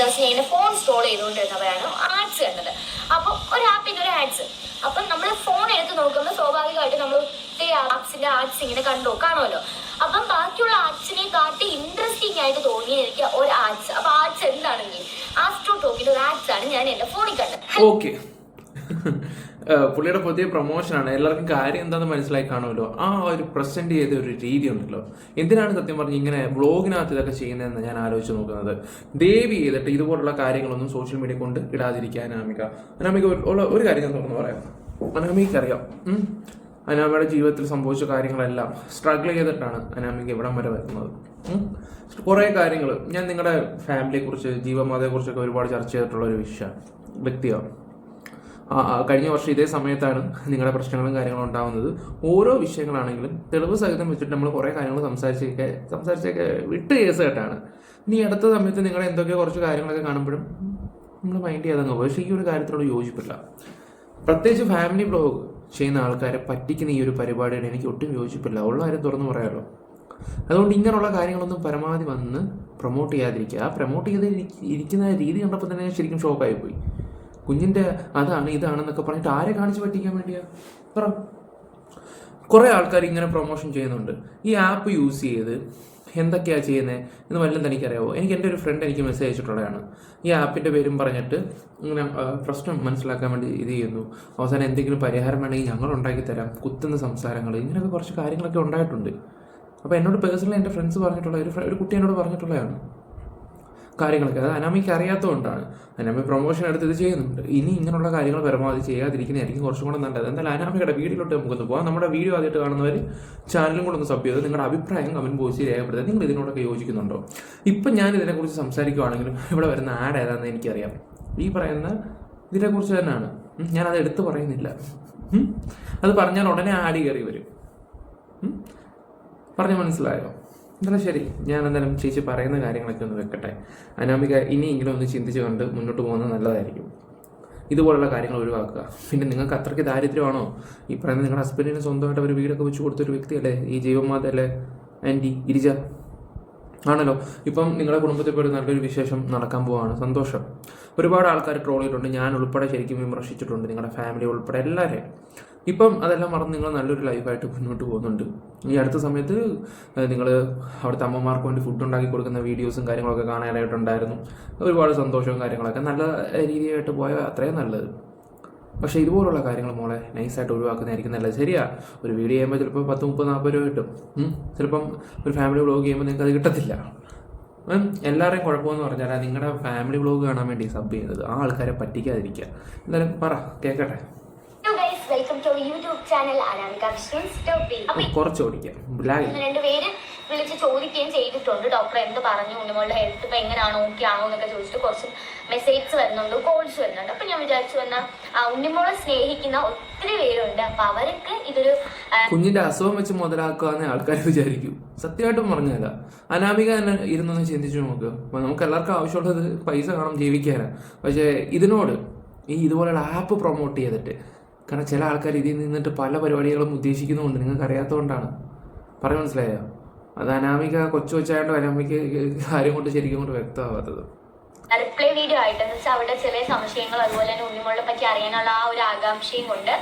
ദിവസം ഞാൻ എൻ്റെ ഫോൺ സ്ക്രോൾ ചെയ്തുകൊണ്ടിരുന്നവരാണ് ആഡ്സ് കണ്ടത്. അപ്പം ഒരു ആപ്പിൻ്റെ ഒരു ആഡ്സ്. അപ്പം നമ്മൾ ഫോൺ എടുത്ത് നോക്കുമ്പോൾ സ്വാഭാവികമായിട്ട് നമ്മൾ ഒത്തിരി ആപ്സിൻ്റെ ആഡ്സ് ഇങ്ങനെ കാണുമല്ലോ. അപ്പം ബാക്കിയുള്ള ആഡ്സിനെ കാട്ടി ഇൻട്രസ്റ്റിംഗ് ആയിട്ട് തോന്നിയ എനിക്ക് ഒരു ആഡ്സ്. അപ്പം ആഡ്സ് എന്താണെങ്കിൽ ആസ്ട്രോ ടോക്കിൻ്റെ ഒരു ആഡ്സ് ആണ് ഞാൻ എൻ്റെ ഫോണിൽ കണ്ടത്. ഓക്കെ, പുള്ളിയുടെ പുതിയ പ്രൊമോഷനാണ്. എല്ലാവർക്കും കാര്യം എന്താണെന്ന് മനസ്സിലായി കാണുമല്ലോ. ആ ഒരു പ്രസന്റ് ചെയ്ത ഒരു രീതി ഉണ്ടല്ലോ. എന്തിനാണ് സത്യം പറഞ്ഞ് ഇങ്ങനെ വ്ളോഗിനകത്ത് ഇതൊക്കെ ചെയ്യുന്നതെന്ന് ഞാൻ ആലോചിച്ച് നോക്കുന്നത്. ദയവ് ചെയ്തിട്ട് ഇതുപോലുള്ള കാര്യങ്ങളൊന്നും സോഷ്യൽ മീഡിയ കൊണ്ട് ഇടാതിരിക്കാൻ അനാമിക ഉള്ള ഒരു കാര്യം ഞാൻ തുറന്നു പറയാം. അനാമിക്കറിയാം അനാമയുടെ ജീവിതത്തിൽ സംഭവിച്ച കാര്യങ്ങളെല്ലാം സ്ട്രഗിൾ ചെയ്തിട്ടാണ് അനാമിക ഇവിടം വരെ വരുന്നത്. കുറേ കാര്യങ്ങൾ ഞാൻ നിങ്ങളുടെ ഫാമിലിയെക്കുറിച്ച് ജീവമാതയെക്കുറിച്ചൊക്കെ ഒരുപാട് ചർച്ച ചെയ്തിട്ടുള്ള ഒരു വ്യക്തിയാണ്. കഴിഞ്ഞ വർഷം ഇതേ സമയത്താണ് നിങ്ങളുടെ പ്രശ്നങ്ങളും കാര്യങ്ങളും ഉണ്ടാകുന്നത്. ഓരോ വിഷയങ്ങളാണെങ്കിലും തെളിവ് സഹിതം വെച്ചിട്ട് നമ്മൾ കുറേ കാര്യങ്ങൾ സംസാരിച്ചൊക്കെ വിട്ട് കേസ് കേട്ടാണ്. ഇനി അടുത്ത സമയത്ത് നിങ്ങളുടെ എന്തൊക്കെ കുറച്ച് കാര്യങ്ങളൊക്കെ കാണുമ്പോഴും നമ്മൾ മൈൻഡ് ചെയ്യാതെ പക്ഷേ ഈ ഒരു കാര്യത്തിനോട് യോജിപ്പില്ല. പ്രത്യേകിച്ച് ഫാമിലി ബ്ലോഗ് ചെയ്യുന്ന ആൾക്കാരെ പറ്റിക്കുന്ന ഈ ഒരു പരിപാടിയുടെ എനിക്ക് ഒട്ടും യോജിപ്പില്ല. ഉള്ള കാര്യം തുറന്നു പറയാമല്ലോ. അതുകൊണ്ട് ഇങ്ങനെയുള്ള കാര്യങ്ങളൊന്നും പരമാവധി വന്ന് പ്രൊമോട്ട് ചെയ്യാതിരിക്കുക. പ്രൊമോട്ട് ചെയ്ത് ഇരിക്കുന്ന രീതി കണ്ടപ്പോൾ തന്നെ ശരിക്കും ഷോക്കായി പോയി. കുഞ്ഞിൻ്റെ അതാണ് ഇതാണെന്നൊക്കെ പറഞ്ഞിട്ട് ആരെ കാണിച്ച് പറ്റിക്കാൻ വേണ്ടിയാ പറ. കുറേ ആൾക്കാർ ഇങ്ങനെ പ്രൊമോഷൻ ചെയ്യുന്നുണ്ട്. ഈ ആപ്പ് യൂസ് ചെയ്ത് എന്തൊക്കെയാണ് ചെയ്യുന്നത് എന്ന് വല്ലതും തനിക്കറിയാവോ? എൻ്റെ ഒരു ഫ്രണ്ട് എനിക്ക് മെസ്സേജ് അയച്ചിട്ടുള്ളതാണ്. ഈ ആപ്പിൻ്റെ പേരും പറഞ്ഞിട്ട് ഇങ്ങനെ പ്രശ്നം മനസ്സിലാക്കാൻ വേണ്ടി ഇത് ചെയ്യുന്നു. അവസാനം എന്തെങ്കിലും പരിഹാരം വേണമെങ്കിൽ ഞങ്ങൾ ഉണ്ടാക്കി തരാം, കുത്തുന്ന സംസാരങ്ങൾ, ഇങ്ങനെയൊക്കെ കുറച്ച് കാര്യങ്ങളൊക്കെ ഉണ്ടായിട്ടുണ്ട്. അപ്പോൾ എന്നോട് പേഴ്സണലി എൻ്റെ ഫ്രണ്ട്സ് പറഞ്ഞിട്ടുള്ള ഒരു കുട്ടി എന്നോട് പറഞ്ഞിട്ടുള്ളതാണ് കാര്യങ്ങളൊക്കെ. അത് അനാമിക്ക് അറിയാത്തതുകൊണ്ടാണ്. അനാമി പ്രൊമോഷൻ എടുത്ത് ഇത് ചെയ്യുന്നുണ്ട്. ഇനി ഇങ്ങനെയുള്ള കാര്യങ്ങൾ പരമാവധി ചെയ്യാതിരിക്കുന്നതായിരിക്കും കുറച്ചും കൂടെ നല്ലത്. എന്തായാലും അനാമിയുടെ വീഡിയോയിലോട്ട് നമുക്കൊന്ന് പോകാം. നമ്മുടെ വീഡിയോ ആദ്യമായിട്ട് കാണുന്നവർ ചാനലും കൂടെ ഒന്ന് സബ് ചെയ്ത് നിങ്ങളുടെ അഭിപ്രായം കമൻറ്റ് ബോക്സിൽ രേഖപ്പെടുത്തുക. നിങ്ങൾ ഇതിനോടൊക്കെ യോജിക്കുന്നുണ്ടോ? ഇപ്പം ഞാൻ ഇതിനെക്കുറിച്ച് സംസാരിക്കുകയാണെങ്കിലും ഇവിടെ വരുന്ന ആഡ് ഏതാണെന്ന് എനിക്കറിയാം. ഈ പറയുന്ന ഇതിനെക്കുറിച്ച് തന്നെയാണ്. ഞാനത് എടുത്ത് പറയുന്നില്ല. അത് പറഞ്ഞാൽ ഉടനെ ആഡ് കയറി വരും. പറഞ്ഞ് മനസ്സിലായോ? എന്തായാലും ശരി, ഞാൻ എന്തായാലും ചേച്ചി പറയുന്ന കാര്യങ്ങളൊക്കെ ഒന്ന് വെക്കട്ടെ. അനാമിക ഇനിയെങ്കിലും ഒന്ന് ചിന്തിച്ച് കൊണ്ട് മുന്നോട്ട് പോകുന്നത് നല്ലതായിരിക്കും. ഇതുപോലുള്ള കാര്യങ്ങൾ ഒഴിവാക്കുക. പിന്നെ നിങ്ങൾക്ക് അത്രയ്ക്ക് ദാരിദ്ര്യമാണോ? ഈ പറയുന്ന നിങ്ങളുടെ ഹസ്ബൻഡിന് സ്വന്തമായിട്ട് ഒരു വീടൊക്കെ വെച്ച് കൊടുത്തൊരു വ്യക്തിയല്ലേ ഈ ജീവമാത അല്ലേ ആൻറ്റി ഗിരിജ ആണല്ലോ. ഇപ്പം നിങ്ങളുടെ കുടുംബത്തിൽ പോയി നല്ലൊരു വിശേഷം നടക്കാൻ പോവാണ്. സന്തോഷം. ഒരുപാട് ആൾക്കാർ ട്രോൾ ചെയ്തിട്ടുണ്ട്. ഞാൻ ഉൾപ്പെടെ ശരിക്കും വിമർശിച്ചിട്ടുണ്ട്, നിങ്ങളുടെ ഫാമിലി ഉൾപ്പെടെ എല്ലാവരെയും. ഇപ്പം അതെല്ലാം മറന്ന് നിങ്ങൾ നല്ലൊരു ലൈഫായിട്ട് മുന്നോട്ട് പോകുന്നുണ്ട്. ഈ അടുത്ത സമയത്ത് നിങ്ങൾ അവിടുത്തെ അമ്മമാർക്ക് വേണ്ടി ഫുഡ് ഉണ്ടാക്കി കൊടുക്കുന്ന വീഡിയോസും കാര്യങ്ങളൊക്കെ കാണാനായിട്ടുണ്ടായിരുന്നു. ഒരുപാട് സന്തോഷവും കാര്യങ്ങളൊക്കെ നല്ല രീതിയായിട്ട് പോയാൽ അത്രയും നല്ലത്. പക്ഷേ ഇതുപോലുള്ള കാര്യങ്ങൾ മോളെ നൈസായിട്ട് ഒഴിവാക്കുന്നതായിരിക്കും നല്ലത്. ശരിയാ, ഒരു വീഡിയോ ചെയ്യുമ്പോൾ ചിലപ്പോൾ 10, 30, 40 രൂപ കിട്ടും. ചിലപ്പം ഒരു ഫാമിലി വ്ളോഗ് ചെയ്യുമ്പോൾ നിങ്ങൾക്ക് അത് കിട്ടത്തില്ല. എല്ലാവരെയും കുഴപ്പമെന്ന് പറഞ്ഞാൽ നിങ്ങളുടെ ഫാമിലി വ്ളോഗ് കാണാൻ വേണ്ടി സബ് ചെയ്യുന്നത്. ആ ആൾക്കാരെ പറ്റിക്കാതിരിക്കുക. എന്തായാലും പറ, കേൾക്കട്ടെ. Welcome to YouTube channel Anamika Vishnu's ടോപ്പി. കുറച്ച് ഓടിക്കാം. രണ്ടുപേര് വിളിച്ച് ചോദിക്കുകയും ചെയ്തിട്ടുണ്ട്, ഡോക്ടർ എന്ത് പറഞ്ഞു, ഉണ്ണിമോളുടെ ഹെൽത്ത് ഇപ്പൊ എങ്ങനെയാണോ ഓക്കെ ആണോ എന്നൊക്കെ ചോദിച്ചിട്ട് കുറച്ച് മെസ്സേജ് വരുന്നുണ്ട്, കോൾസ് വരുന്നുണ്ട്. അപ്പൊ ഞാൻ വിചാരിച്ചു എന്നാൽ ഉണ്ണിമോളെ സ്നേഹിക്കുന്ന ഒത്തിരി പേരുണ്ട്. അപ്പൊ അവർക്ക് ഇതൊരു കുഞ്ഞിന്റെ അസുഖം വെച്ച് മുതലാക്കാന്ന് ആൾക്കാർ വിചാരിക്കും. സത്യമായിട്ടും പറഞ്ഞല്ല, അനാമിക തന്നെ ഇരുന്നൊന്ന് ചിന്തിച്ചു നോക്ക്. നമുക്ക് എല്ലാവർക്കും ആവശ്യമുള്ളത് പൈസ കാണും ജീവിക്കാനാണ്. പക്ഷേ ഇതിനോട് ഇതുപോലെയുള്ള ആപ്പ് പ്രൊമോട്ട് ചെയ്തിട്ട്, കാരണം ചില ആൾക്കാർ ഇതിൽ നിന്നിട്ട് പല പരിപാടികളും ഉദ്ദേശിക്കുന്നുണ്ട്. നിങ്ങൾക്ക് അറിയാത്തതുകൊണ്ടാണ്. പറയാൻ മനസ്സിലായോ? അത് അനാമിക കൊച്ചായതുകൊണ്ട് അനാമിക്ക് കാര്യം കൊണ്ട് ശരിക്കും കൊണ്ട് വ്യക്തമാവാത്തത്. റിപ്ലൈ വീഡിയോ ആയിട്ട് എന്ന് വെച്ചാൽ അവിടെ ചെറിയ സംശയങ്ങൾ അതുപോലെ തന്നെ ഉണ്ണിമോളെ പറ്റി അറിയാനുള്ള ആ ഒരു ആകാംക്ഷയും കൊണ്ട്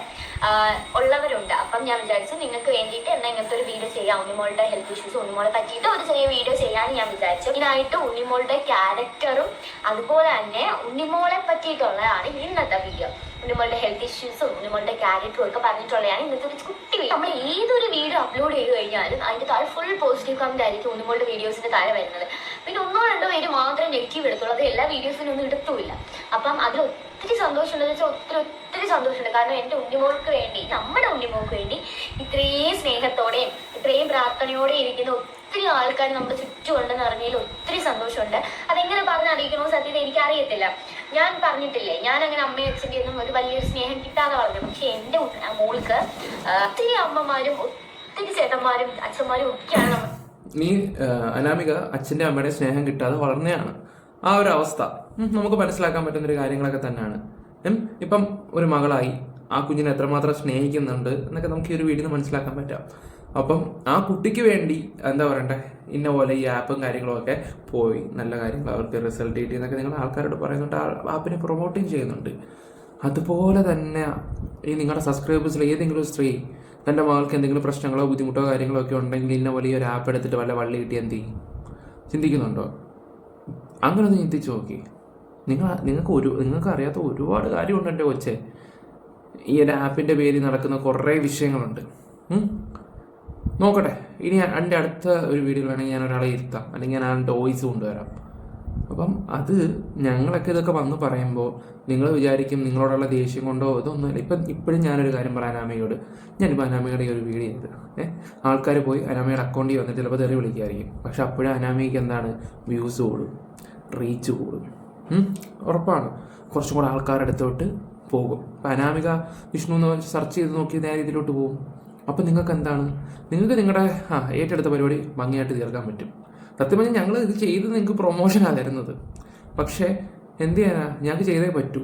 ഉള്ളവരുണ്ട്. അപ്പം ഞാൻ വിചാരിച്ചു നിങ്ങൾക്ക് വേണ്ടിയിട്ട് എന്നാൽ ഇങ്ങനത്തെ ഒരു വീഡിയോ ചെയ്യാം. ഉണ്ണിമോളുടെ ഹെൽത്ത് ഇഷ്യൂസ് ഉണ്ണിമോളെ പറ്റിയിട്ട് ഒരു ചെറിയ വീഡിയോ ചെയ്യാമെന്ന് ഞാൻ വിചാരിച്ചു. ഇതിനായിട്ട് ഉണ്ണിമോളുടെ ക്യാരക്ടറും അതുപോലെ തന്നെ ഉണ്ണിമോളെ പറ്റിയിട്ടുള്ളതാണ് ഇന്നത്തെ വീഡിയോ. ഉണ്ണിമോളുടെ ഹെൽത്ത് ഇഷ്യൂസും ഉണ്ണിമോളുടെ ക്യാരക്ടറും ഒക്കെ പറഞ്ഞിട്ടുള്ളതാണ് ഇന്നത്തെ ഒരു കുട്ടി വീഡിയോ. നമ്മൾ ഏതൊരു വീഡിയോ അപ്ലോഡ് ചെയ്ത് കഴിഞ്ഞാലും അതിൻ്റെ താഴെ ഫുൾ പോസിറ്റീവ് കമന്റ് ആയിരിക്കും ഉണ്ണിമോളുടെ വീഡിയോസിന്റെ താഴെ വരുന്നത്. പിന്നെ 1-2 പേര് മാത്രമേ നെഗറ്റീവ് എടുത്തുള്ളൂ. അത് എല്ലാ വീഡിയോസിനും ഒന്നും എടുത്തുമില്ല. അപ്പം അതിൽ ഒത്തിരി സന്തോഷമുണ്ട് എന്ന് വെച്ചാൽ ഒത്തിരി സന്തോഷമുണ്ട്. കാരണം എൻ്റെ ഉണ്ണിമോൾക്ക് വേണ്ടി, നമ്മുടെ ഉണ്ണിമോൾക്ക് വേണ്ടി ഇത്രയും സ്നേഹത്തോടെയും ഇത്രയും പ്രാർത്ഥനയോടെ ഇരിക്കുന്ന ഒത്തിരി ആൾക്കാർ നമ്മുടെ ചുറ്റുമുണ്ടെന്ന് അറിഞ്ഞതിൽ ഒത്തിരി സന്തോഷമുണ്ട്. അതെങ്ങനെ പറഞ്ഞറിയിക്കണമെന്ന് സത്യത്തിൽ എനിക്കറിയത്തില്ല. ഞാൻ പറഞ്ഞിട്ടില്ലേ, ഞാൻ അങ്ങനെ അമ്മയും അച്ഛൻ്റെ ഒന്നും ഒരു വലിയൊരു സ്നേഹം കിട്ടാതെ പറഞ്ഞു. പക്ഷെ എൻ്റെ മോൾക്ക് ഒത്തിരി അമ്മമാരും ഒത്തിരി ചേട്ടന്മാരും അച്ഛന്മാരും ഒക്കെയാണ് നീ അനാമിക അച്ഛൻ്റെ അമ്മയുടെ സ്നേഹം കിട്ടാതെ വളർന്നതാണ്. ആ ഒരു അവസ്ഥ നമുക്ക് മനസ്സിലാക്കാൻ പറ്റുന്നൊരു കാര്യങ്ങളൊക്കെ തന്നെയാണ്. ഇപ്പം ഒരു മകളായി ആ കുഞ്ഞിനെ എത്രമാത്രം സ്നേഹിക്കുന്നുണ്ട് എന്നൊക്കെ നമുക്ക് ഈ ഒരു വീഡിയോ മനസ്സിലാക്കാൻ പറ്റാം. അപ്പം ആ കുട്ടിക്ക് വേണ്ടി എന്താ പറയണ്ടേ, ഇന്ന പോലെ ഈ ആപ്പും കാര്യങ്ങളൊക്കെ പോയി നല്ല കാര്യങ്ങൾ അവർക്ക് റിസൾട്ട് കിട്ടി എന്നൊക്കെ നിങ്ങൾ ആൾക്കാരോട് പറയുന്നുണ്ട്, ആപ്പിനെ പ്രൊമോട്ടും ചെയ്യുന്നുണ്ട്. അതുപോലെ തന്നെ ഈ നിങ്ങളുടെ സബ്സ്ക്രൈബേഴ്സിൽ ഏതെങ്കിലും സ്ത്രീ തൻ്റെ മകൾക്ക് എന്തെങ്കിലും പ്രശ്നങ്ങളോ ബുദ്ധിമുട്ടോ കാര്യങ്ങളോ ഒക്കെ ഉണ്ടെങ്കിൽ ഇന്ന പോലെ ഈ ഒരു ആപ്പ് എടുത്തിട്ട് വല്ല വള്ളി കിട്ടി എന്ത് ചെയ്യും? ചിന്തിക്കുന്നുണ്ടോ? അങ്ങനെ ഒന്ന് ചിന്തിച്ച് നോക്കി. നിങ്ങൾക്ക് അറിയാത്ത ഒരുപാട് കാര്യമുണ്ട് എൻ്റെ കൊച്ചെ. ഈ ഒരു ആപ്പിൻ്റെ പേരിൽ നടക്കുന്ന കുറേ വിഷയങ്ങളുണ്ട്. നോക്കട്ടെ, ഇനി എൻ്റെ അടുത്ത ഒരു വീഡിയോയിൽ വേണമെങ്കിൽ ഞാൻ ഒരാളെ ഇരുത്താം, അല്ലെങ്കിൽ ഞാൻ ആളുടെ വോയിസ് കൊണ്ടുവരാം. അപ്പം അത് ഞങ്ങളൊക്കെ ഇതൊക്കെ വന്ന് പറയുമ്പോൾ നിങ്ങൾ വിചാരിക്കും നിങ്ങളോടുള്ള ദേഷ്യം കൊണ്ടോ ഇതൊന്നുമില്ല. ഇപ്പോഴും ഞാനൊരു കാര്യം പറയാം അനാമയോട്. ഞാനിപ്പോൾ അനാമയുടെ ഒരു വീഡിയോ ചെയ്ത് ആൾക്കാർ പോയി അനാമയുടെ അക്കൗണ്ടിൽ വന്നിട്ട് ചിലപ്പോൾ തെറി വിളിക്കുമായിരിക്കും. പക്ഷെ അപ്പോഴും അനാമയ്ക്ക് എന്താണ്, വ്യൂസ് കൂടും, റീച്ച് കൂടും. ഉറപ്പാണ് കുറച്ചും കൂടെ ആൾക്കാരുടെ അടുത്തോട്ട് പോകും. അപ്പം അനാമിക വിഷ്ണു എന്ന് സെർച്ച് ചെയ്ത് നോക്കി നേരെ ഇതിലോട്ട് പോകും. അപ്പം നിങ്ങൾക്ക് എന്താണ്, നിങ്ങൾക്ക് നിങ്ങളുടെ ഏറ്റെടുത്ത പരിപാടി ഭംഗിയായിട്ട് തീർക്കാൻ പറ്റും. സത്യം പറഞ്ഞാൽ ഞങ്ങൾ ഇത് ചെയ്ത് നിങ്ങൾക്ക് പ്രൊമോഷനാണ് തരുന്നത്. പക്ഷേ എന്ത് ചെയ്യാനാ, ഞങ്ങൾക്ക് ചെയ്തേ പറ്റൂ.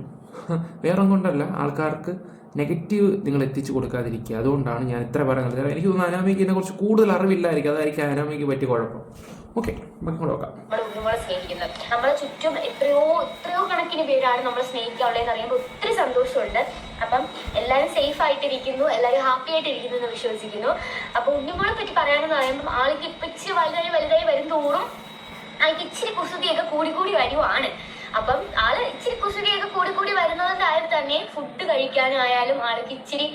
വേറെ ഒന്നും കൊണ്ടല്ല, ആൾക്കാർക്ക് നെഗറ്റീവ് നിങ്ങൾ എത്തിച്ചു കൊടുക്കാതിരിക്കുക. അതുകൊണ്ടാണ് ഞാൻ ഇത്ര പറയുന്നത്. എനിക്ക് തോന്നുന്നു അനാമിക്ക് ഇതിനെ കുറിച്ച് കൂടുതൽ അറിവില്ലായിരിക്കും, അതായിരിക്കും അനാമിക്ക് പറ്റിയ കുഴപ്പം. ഓക്കെ, നമുക്ക് നോക്കാം. നമ്മളെ സ്നേഹിക്കുന്നത്, നമ്മളെ ചുറ്റും എത്രയോ കണക്കിന് പേരാണ് നമ്മളെ സ്നേഹിക്കാനുള്ളതെന്ന് അറിയുമ്പോൾ ഒത്തിരി സന്തോഷമുണ്ട്. അപ്പം എല്ലാവരും സേഫ് ആയിട്ടിരിക്കുന്നു, എല്ലാവരും ഹാപ്പി ആയിട്ടിരിക്കുന്നു എന്ന് വിശ്വസിക്കുന്നു. അപ്പൊ ഉണ്ണിമോളെ പറ്റി പറയാനെന്ന് പറയുമ്പോൾ ആൾക്ക് ഇപ്പം ഇച്ചിരി വലുതായി വരും തോറും ആൾക്ക് ഇച്ചിരി കുസൃതിയൊക്കെ കൂടി വരുവാണ്. അപ്പം ആള് ഇച്ചിരി കുസൃതിയൊക്കെ കൂടി വരുന്നതായാലും തന്നെ ഫുഡ് കഴിക്കാനായാലും ആൾക്ക് ഇച്ചിരി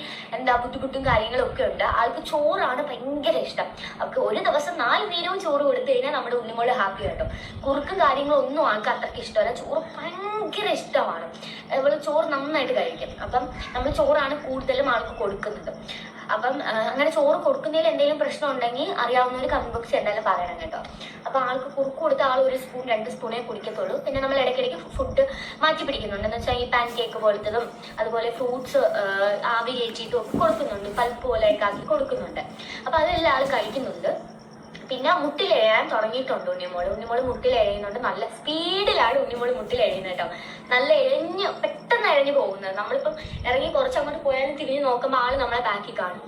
ബുദ്ധിമുട്ടും കാര്യങ്ങളും ഒക്കെ ഉണ്ട്. ആൾക്ക് ചോറാണ് ഭയങ്കര ഇഷ്ടം. അവർക്ക് ഒരു ദിവസം 4 നേരവും ചോറ് കൊടുത്തു കഴിഞ്ഞാൽ നമ്മുടെ ഉണ്ണിമോള് ഹാപ്പി കേട്ടോ. കുറുക്കും കാര്യങ്ങളൊന്നും ആൾക്ക് അത്രയ്ക്ക് ഇഷ്ടമല്ല, ചോറ് ഭയങ്കര ഇഷ്ടമാണ്. അതുപോലെ ചോറ് നന്നായിട്ട് കഴിക്കും. അപ്പം നമ്മൾ ചോറാണ് കൂടുതലും ആൾക്ക് കൊടുക്കുന്നത്. അപ്പം അങ്ങനെ ചോറ് കൊടുക്കുന്നതിൽ എന്തെങ്കിലും പ്രശ്നം ഉണ്ടെങ്കിൽ അറിയാവുന്നവർ കമന്റ് ബോക്സിൽ എന്തായാലും പറയണം കേട്ടോ. അപ്പൊ ആൾക്ക് കുറുക്ക് കൊടുത്ത ആൾ 1 സ്പൂൺ 2 സ്പൂണേ കുടിക്കത്തുള്ളൂ. പിന്നെ നമ്മൾ ഇടയ്ക്കിടയ്ക്ക് ഫുഡ് മാറ്റി പിടിക്കുന്നുണ്ട്. എന്ന് വെച്ചാൽ ഈ പാൻ കേക്ക് പോലത്തതും അതുപോലെ ഫ്രൂട്ട്സ് ആവി കയറ്റിയിട്ടും ഒക്കെ കൊടുക്കുന്നുണ്ട്, പൽപ്പ് പോലെയൊക്കെ ആക്കി കൊടുക്കുന്നുണ്ട്. അപ്പൊ അതെല്ലാം ആൾ കഴിക്കുന്നുണ്ട്. പിന്നെ മുട്ടിലെഴയാൻ തുടങ്ങിയിട്ടുണ്ട് ഉണ്ണിമോള് മുട്ടിലെഴയുന്നുണ്ട്. നല്ല സ്പീഡിലാണ് ഉണ്ണിമോള് മുട്ടിലെഴയുന്നത് കേട്ടോ. നല്ല പെട്ടെന്ന് എഴഞ്ഞു പോകുന്നത്. നമ്മളിപ്പം ഇറങ്ങി കുറച്ചങ്ങോട്ട് പോയാലും തിരിഞ്ഞ് നോക്കുമ്പോൾ ആള് നമ്മളെ ബാക്കിൽ കാണും.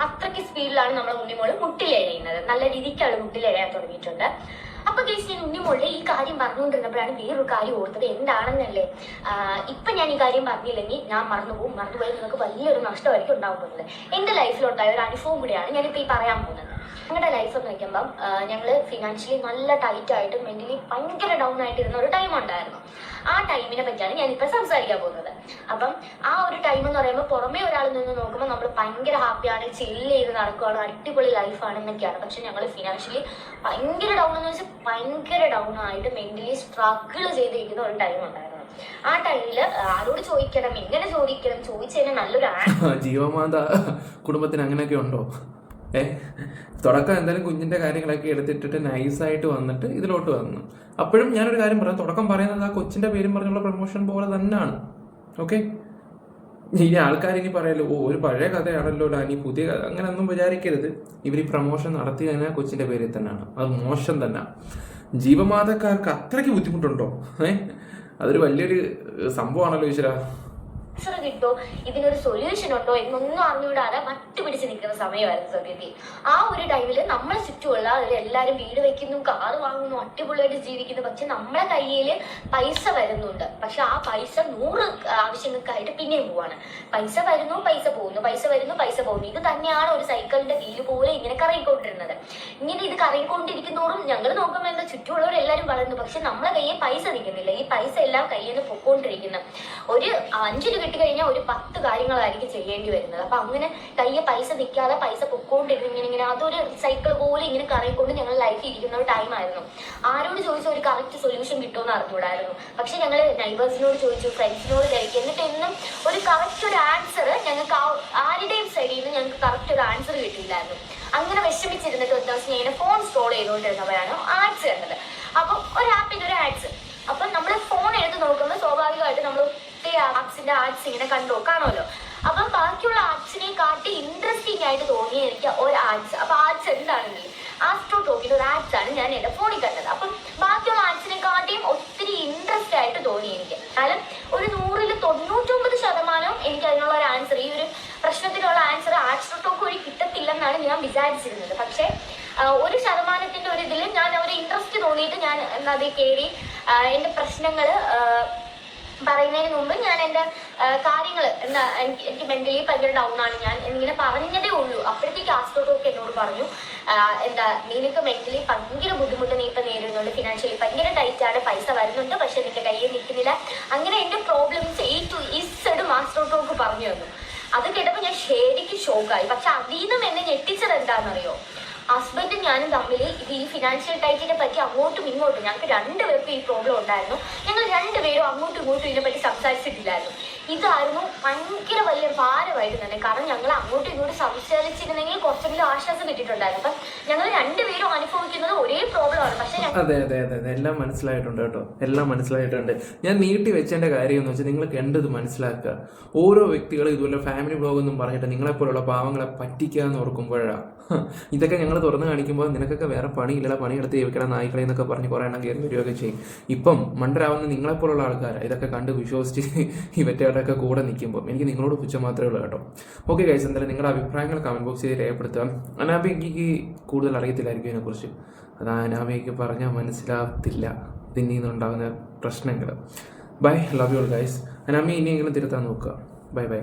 അത്രയ്ക്ക് സ്പീഡിലാണ് നമ്മളെ ഉണ്ണിമോള് മുട്ടിലെഴയുന്നത്. നല്ല രീതിക്കാണ് മുട്ടിലെഴയാൻ തുടങ്ങിയിട്ടുണ്ട്. അപ്പൊ കേസ് ഞാൻ ഉണ്ണിമോളുടെ ഈ കാര്യം പറഞ്ഞുകൊണ്ടിരുന്നപ്പോഴാണ് വേറൊരു കാര്യം ഓർത്തത്. എന്താണെന്നല്ലേ, ഇപ്പൊ ഞാൻ ഈ കാര്യം പറഞ്ഞില്ലെങ്കിൽ ഞാൻ മറന്നുപോയി നിങ്ങൾക്ക് വലിയൊരു നഷ്ടമായിരിക്കും ഉണ്ടാവാൻ പോകുന്നത്. എന്റെ ലൈഫിലുണ്ടായ ഒരു അനുഭവം കൂടിയാണ് ഞാനിപ്പോ ഈ പറയാൻ പോകുന്നത്. ഞങ്ങളുടെ ലൈഫ് എന്ന് വയ്ക്കുമ്പം ഞങ്ങള് ഫിനാൻഷ്യലി നല്ല ടൈറ്റ് ആയിട്ട് മെന്റലി ഭയങ്കര ഡൗൺ ആയിട്ടിരുന്ന ഒരു ടൈം ഉണ്ടായിരുന്നു. ആ ടൈമിനെ പറ്റിയാണ് ഞാനിപ്പോൾ സംസാരിക്കാൻ പോകുന്നത്. അപ്പം ആ ഒരു ടൈം എന്ന് പറയുമ്പോൾ പുറമേ ഒരാൾ നിന്ന് നോക്കുമ്പോൾ നമ്മൾ ഭയങ്കര ഹാപ്പിയാണ്, ചില്ല് ചെയ്ത് നടക്കുകയാണ്, അടിപൊളി ലൈഫാണ് എന്നൊക്കെയാണ്. പക്ഷെ ഞങ്ങൾ ഫിനാൻഷ്യലി ഭയങ്കര ഡൗൺ എന്ന് വെച്ചാൽ ഭയങ്കര ഡൗൺ ആയിട്ട് മെന്റലി സ്ട്രഗിൾ ചെയ്തിരിക്കുന്ന ഒരു ടൈം ഉണ്ടായിരുന്നു. ആ ടൈമില് ആരോട് ചോദിക്കണം, എങ്ങനെ ചോദിക്കണം, ചോദിച്ചതിന് നല്ലൊരു ജീവമാത കുടുംബത്തിന് അങ്ങനെയൊക്കെ ഉണ്ടോ? തുടക്കം എന്തായാലും കുഞ്ഞിൻ്റെ കാര്യങ്ങളൊക്കെ എടുത്തിട്ടിട്ട് നൈസായിട്ട് വന്നിട്ട് ഇതിലോട്ട് വന്നു. അപ്പോഴും ഞാനൊരു കാര്യം പറയാം, തുടക്കം പറയുന്നത് ആ കൊച്ചിൻ്റെ പേരും പറഞ്ഞുള്ള പ്രൊമോഷൻ പോലെ തന്നെയാണ്. ഓക്കെ, ഇനി ആൾക്കാരിനി പറയല്ലോ ഒരു പഴയ കഥയാണല്ലോ ഇനി പുതിയ കഥ, അങ്ങനെ ഒന്നും വിചാരിക്കരുത്. ഇവർ ഈ പ്രൊമോഷൻ നടത്തി തന്നെ കൊച്ചിൻ്റെ പേരിൽ തന്നെയാണ്. അത് മോശം തന്നെ. ജീവമാതക്കാർക്ക് അത്രയ്ക്ക് ബുദ്ധിമുട്ടുണ്ടോ? അതൊരു വലിയൊരു സംഭവമാണല്ലോ ഈശ്വര. ആൻസർ കിട്ടോ, ഇതിനൊരു സൊല്യൂഷൻ ഉണ്ടോ എന്നൊന്നും അറിഞ്ഞുകൂടാതെ മട്ടുപിടിച്ച് നിൽക്കുന്ന സമയമായിരുന്നു സത്യത്തിൽ. ആ ഒരു ടൈമില് നമ്മളെ ചുറ്റുമുള്ള എല്ലാവരും വീട് വെക്കുന്നു, കാറ് വാങ്ങുന്നു, അടിപൊളിയായിട്ട് ജീവിക്കുന്നു. പക്ഷെ നമ്മളെ കയ്യിൽ പൈസ വരുന്നുണ്ട്. പക്ഷെ ആ പൈസ 100 ആവശ്യങ്ങൾക്കായിട്ട് പിന്നെയും പോവാണ്. പൈസ വരുന്നു, പൈസ പോകുന്നു, പൈസ വരുന്നു, പൈസ പോകുന്നു. ഇത് തന്നെയാണ് ഒരു സൈക്കിളിന്റെ വീല് പോലെ ഇങ്ങനെ കറങ്ങിക്കൊണ്ടിരുന്നത്. ഇങ്ങനെ ഇത് കറങ്ങിക്കൊണ്ടിരിക്കുന്നതോറും ഞങ്ങൾ നോക്കുമ്പോൾ എന്താ ചുറ്റുമുള്ളവരെല്ലാവരും വളർന്നു, പക്ഷെ നമ്മളെ കയ്യിൽ പൈസ നിൽക്കുന്നില്ല. ഈ പൈസ എല്ലാം കയ്യിൽ നിന്ന് പൊക്കോണ്ടിരിക്കുന്നത്. ഒരു 5 രൂപ കിട്ടിക്കഴിഞ്ഞാൽ ഒരു 10 കാര്യങ്ങളായിരിക്കും ചെയ്യേണ്ടി വരുന്നത്. അപ്പൊ അങ്ങനെ കയ്യെ പൈസ നിൽക്കാതെ പൈസ പൊക്കോണ്ടിരുന്നു. ഇങ്ങനെ അതൊരു സൈക്കിൾ പോലെ ഇങ്ങനെ കറങ്ങിക്കൊണ്ട് ഞങ്ങൾ ലൈഫിൽ ഇരിക്കുന്ന ഒരു ടൈം ആയിരുന്നു. ആരോട് ചോദിച്ചാൽ ഒരു കറക്റ്റ് സൊല്യൂഷൻ കിട്ടുമെന്ന് അറിഞ്ഞൂടായിരുന്നു. പക്ഷെ ഞങ്ങൾ നൈബേഴ്സിനോട് ചോദിച്ചു, ഫ്രണ്ട്സിനോട് ചോദിച്ചു, എന്നിട്ട് എന്നും ഒരു കറക്റ്റ് ഒരു ആൻസർ ഞങ്ങൾക്ക് ആരുടെയും സൈഡിൽ നിന്ന് ഞങ്ങൾക്ക് കറക്റ്റ് ഒരു ആൻസർ കിട്ടിയില്ലായിരുന്നു. അങ്ങനെ വിഷമിച്ചിരുന്നിട്ട് ഒരു ദിവസം ഞാൻ ഫോൺ സ്ക്രോൾ ചെയ്തുകൊണ്ടിരുന്നപ്പോഴാണ് ആഡ്സ് കണ്ടത്. അപ്പം ഒരു ആപ്പിന്റെ ഒരു ആഡ്സ്. അപ്പം നമ്മൾ ഫോൺ എടുത്ത് നോക്കുമ്പോൾ സ്വാഭാവികമായിട്ട് നമ്മൾ ആപ്സിന്റെ ആഡ്സ് ഇങ്ങനെ കാണുമല്ലോ. അപ്പം ബാക്കിയുള്ള ആഡ്സിനെ കാട്ടി ഇൻട്രസ്റ്റിംഗ് ആയിട്ട് തോന്നിയ എനിക്ക് ഒരു ആഡ്സ്. അപ്പൊ ആഡ്സ് എന്താണെങ്കിൽ ആസ്ട്രോ ടോക്കിന്റെ ഒരു ആഡ്സ് ആണ് ഞാൻ എന്റെ ഫോണിൽ കണ്ടത്. അപ്പം ബാക്കിയുള്ള ആഡ്സിനെ കാട്ടിയും ഒത്തിരി ഇൻട്രസ്റ്റ് ആയിട്ട് തോന്നി എനിക്ക്. എന്നാലും ഒരു 100ൽ 99% എനിക്ക് അതിനുള്ള ഒരു ആൻസർ, ഈ ഒരു പ്രശ്നത്തിനുള്ള ആൻസർ ആസ്ട്രോ ടോക്ക് വഴി കിട്ടത്തില്ലെന്നാണ് എന്നാണ് ഞാൻ വിചാരിച്ചിരുന്നത്. പക്ഷേ 1% ഒരു ഇതിൽ ഞാൻ ഒരു ഇൻട്രസ്റ്റ് തോന്നിയിട്ട് ഞാൻ എന്താ അതിൽ കയറി എൻ്റെ പ്രശ്നങ്ങൾ പറയുന്നതിന് മുമ്പ് ഞാൻ എൻ്റെ കാര്യങ്ങൾ എന്താ എനിക്ക് മെൻ്റലി ഭയങ്കര ഡൗൺ ആണ്, ഞാൻ ഇങ്ങനെ പറഞ്ഞതേ ഉള്ളൂ. അപ്പോഴത്തേക്ക് ആസ്ട്രോട്ടോക്ക് എന്നോട് പറഞ്ഞു, എന്താ നിനക്ക് മെൻ്റലി ഭയങ്കര ബുദ്ധിമുട്ട് നീ ഇപ്പം നേരിടുന്നുണ്ട്, ഫിനാൻഷ്യലി ഭയങ്കര ടൈറ്റാണ്, പൈസ വരുന്നുണ്ട് പക്ഷെ നിന്റെ കയ്യിൽ നിൽക്കുന്നില്ല. അങ്ങനെ എൻ്റെ പ്രോബ്ലംസ് ഈസഡ് ആസ്ട്രോട്ടോക്ക് പറഞ്ഞു തന്നു. അത് കേട്ടപ്പോൾ ഞാൻ ശരിക്കും ഷോക്കായി. പക്ഷെ അതിൽ നിന്നും എന്നെ ഞെട്ടിച്ചത് എന്താണെന്നറിയോ, ഹസ്ബൻഡും ഞാനും തമ്മിൽ ഈ ഫിനാൻഷ്യൽ ടൈറ്റിനെ പറ്റി അങ്ങോട്ടും ഇങ്ങോട്ടും ഞങ്ങൾക്ക് രണ്ടുപേർക്കും ഈ പ്രോബ്ലം ഉണ്ടായിരുന്നു. ഞങ്ങൾ രണ്ടുപേരും അങ്ങോട്ടും ഇങ്ങോട്ടും ഇതിനെപ്പറ്റി സംസാരിച്ചിട്ടില്ലായിരുന്നു. ഇതായിരുന്നു ഭയങ്കര വലിയ ഭാരമായിട്ട് തന്നെ. കാരണം ഞങ്ങൾ അങ്ങോട്ടും ഇങ്ങോട്ടും സംസാരിച്ചിരുന്നെങ്കിൽ കുറച്ചെങ്കിലും ആശ്വാസം കിട്ടിയിട്ടുണ്ടായിരുന്നു. അപ്പം ഞങ്ങൾ രണ്ടുപേരും അനുഭവിക്കുന്നത് ഒരേ പ്രോബ്ലമാണ്. പക്ഷെ അതെ അതെ അതെ അതെ എല്ലാം മനസ്സിലായിട്ടുണ്ട് കേട്ടോ, എല്ലാം മനസ്സിലായിട്ടുണ്ട്. ഞാൻ നീട്ടി വെച്ചതിൻ്റെ കാര്യം എന്ന് വെച്ചാൽ നിങ്ങൾ കണ്ടത് മനസ്സിലാക്കുക. ഓരോ വ്യക്തികളും ഇതുപോലെ ഫാമിലി ബ്ലോഗ് എന്നും പറഞ്ഞിട്ട് നിങ്ങളെപ്പോലുള്ള പാവങ്ങളെ പറ്റിക്കുക എന്ന് ഓർക്കുമ്പോഴാണ് ഇതൊക്കെ ഞങ്ങൾ തുറന്ന് കാണിക്കുമ്പോൾ നിനക്കൊക്കെ വേറെ പണിയില്ല, പണിയെടുത്ത് ജീവിക്കണം നായ്ക്കളെ എന്നൊക്കെ പറഞ്ഞ് കുറേ എണ്ണം കയറി വരികയൊക്കെ ചെയ്യും. ഇപ്പം മണ്ടരാവുന്ന നിങ്ങളെപ്പോലുള്ള ആൾക്കാരാണ് ഇതൊക്കെ കണ്ട് വിശ്വസിച്ച് ഇവറ്റയുടെയൊക്കെ കൂടെ നിൽക്കുമ്പോൾ എനിക്ക് നിങ്ങളോട് പുച്ഛം മാത്രമേ ഉള്ളൂ കേട്ടോ. ഓക്കെ ഗൈസ്, എന്തായാലും നിങ്ങളുടെ അഭിപ്രായങ്ങൾ കമൻറ്റ് ബോക്സിൽ രേഖപ്പെടുത്തുക. അനാബിക്ക് കൂടുതൽ അറിയത്തില്ലായിരിക്കും ഇതിനെക്കുറിച്ച്, അത് അനാബിക്ക് പറഞ്ഞാൽ മനസ്സിലാകത്തില്ല ഇതിൽ നിന്നുണ്ടാകുന്ന പ്രശ്നങ്ങൾ. Bye, love you all guys. Anami ഇനിയെങ്കിലും തിരുത്താൻ നോക്കുക. Bye by.